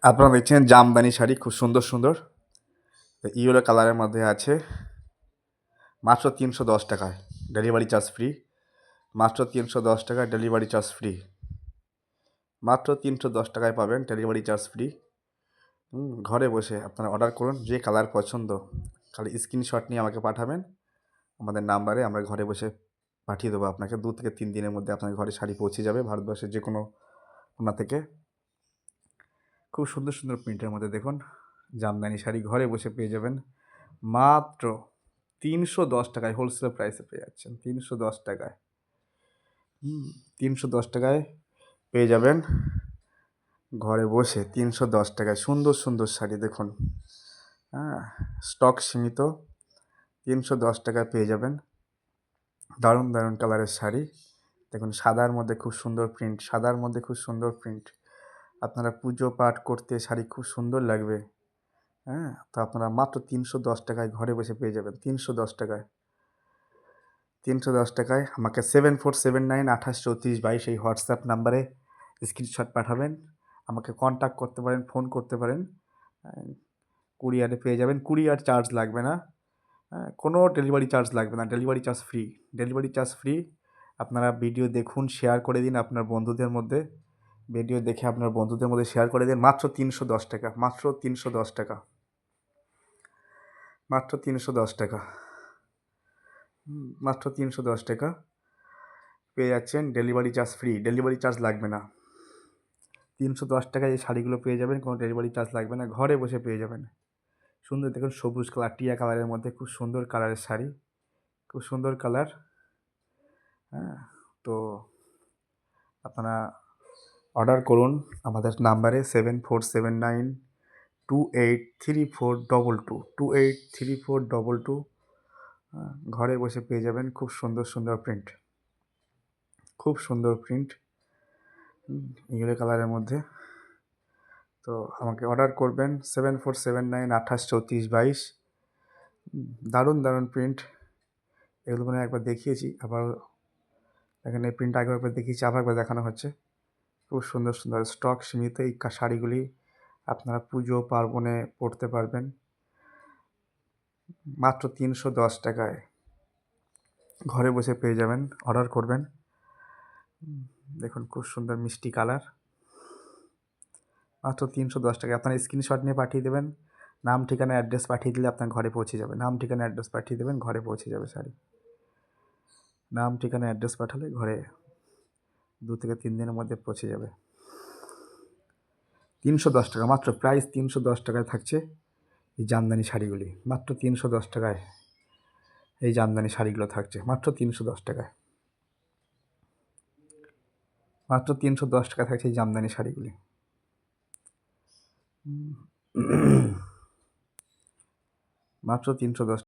আপনারা দেখছেন জামদানি শাড়ি, খুব সুন্দর সুন্দর। তো ইয়েলো কালারের মধ্যে আছে, মাত্র 310 টাকায়, ডেলিভারি চার্জ ফ্রি। মাত্র 310 টাকায় ডেলিভারি চার্জ ফ্রি। মাত্র 310 টাকায় পাবেন ডেলিভারি চার্জ ফ্রি। ঘরে বসে আপনারা অর্ডার করুন, যে কালার পছন্দ খালি স্ক্রিনশট নিয়ে আমাকে পাঠাবেন আমাদের নাম্বারে। আমরা ঘরে বসে পাঠিয়ে দেবো আপনাকে। 2 থেকে 3 দিনের মধ্যে আপনার ঘরে শাড়ি পৌঁছে যাবে, ভারতবর্ষের যে কোনো কোণা থেকে। খুব সুন্দর সুন্দর প্রিন্টের মধ্যে দেখুন, জামদানি শাড়ি ঘরে বসে পেয়ে যাবেন মাত্র 310 টাকায়। হোলসেল প্রাইসে পেয়ে যাচ্ছেন 310 টাকায়। 310 টাকায় পেয়ে যাবেন ঘরে বসে। 310 টাকায় সুন্দর সুন্দর শাড়ি দেখুন, হ্যাঁ, স্টক সীমিত। 310 টাকায় পেয়ে যাবেন দারুণ দারুণ কালারের শাড়ি। দেখুন, সাদার মধ্যে খুব সুন্দর প্রিন্ট, সাদার মধ্যে খুব সুন্দর প্রিন্ট। আপনারা পুজো পাঠ করতে শাড়ি খুব সুন্দর লাগবে। হ্যাঁ, তো আপনারা মাত্র 310 টাকায় ঘরে বসে পেয়ে যাবেন। 310 টাকায়, 310 টাকায়। আমাকে 7479283422 এই হোয়াটসঅ্যাপ নাম্বারে স্ক্রিনশট পাঠাবেন, আমাকে কন্ট্যাক্ট করতে পারেন, ফোন করতে পারেন। কুরিয়ারে পেয়ে যাবেন, কুরিয়ার চার্জ লাগবে না, কোনো ডেলিভারি চার্জ লাগবে না, delivery charge free. Delivery charge free. আপনারা ভিডিও দেখুন, শেয়ার করে দিন আপনার বন্ধুদের মধ্যে। ভিডিও দেখে আপনার বন্ধুদের মধ্যে শেয়ার করে দিন। মাত্র 310 টাকা, মাত্র 310 টাকা, মাত্র 310 টাকা। মাত্র 310 টাকা পেয়ে যাচ্ছেন delivery charge free. Delivery charge লাগবে না। 310 টাকায় এই শাড়িগুলো পেয়ে যাবেন, কোনো ডেলিভারি চার্জ লাগবে না, ঘরে বসে পেয়ে যাবেন। সুন্দর দেখুন, সবুজ কালার, টিয়া কালারের মধ্যে খুব সুন্দর কালারের শাড়ি, খুব সুন্দর কালার। হ্যাঁ, তো আপনারা অর্ডার করুন আমাদের নাম্বারে 7479283422, 283422। ঘরে বসে পেয়ে যাবেন খুব সুন্দর সুন্দর প্রিন্ট, খুব সুন্দর প্রিন্ট ইয়েলো কালারের মধ্যে। তো আমাকে অর্ডার করবেন 7479283422। দারুণ দারুণ প্রিন্ট, এগুলো মানে একবার দেখিয়েছি, আবার এখানে প্রিন্ট আগে একবার দেখিয়েছি, আবার একবার দেখানো হচ্ছে। খুব সুন্দর সুন্দর স্টক সীমিত এই শাড়িগুলি আপনারা পুজো পার্বণে পরতে পারবেন মাত্র 310 টাকায়। ঘরে বসে পেয়ে যাবেন, অর্ডার করবেন। দেখুন, খুব সুন্দর মিষ্টি কালার, মাত্র 310 টাকায়। আপনারা স্ক্রিনশট নিয়ে পাঠিয়ে দেবেন, নাম ঠিকানা অ্যাড্রেস পাঠিয়ে দিলে আপনার ঘরে পৌঁছে যাবে। নাম ঠিকানা অ্যাড্রেস পাঠিয়ে দেবেন, ঘরে পৌঁছে যাবে শাড়ি। নাম ঠিকানা অ্যাড্রেস পাঠালে ঘরে 2 থেকে 3 দিনের মধ্যে পৌঁছে যাবে। 310 টাকা মাত্র, প্রাইস 310 টাকায় থাকছে এই জামদানি শাড়িগুলি। মাত্র 310 টাকায় এই জামদানি শাড়িগুলো থাকছে, মাত্র 310 টাকায়। মাত্র 310 টাকা থাকছে এই জামদানি শাড়িগুলি। মাত্র 310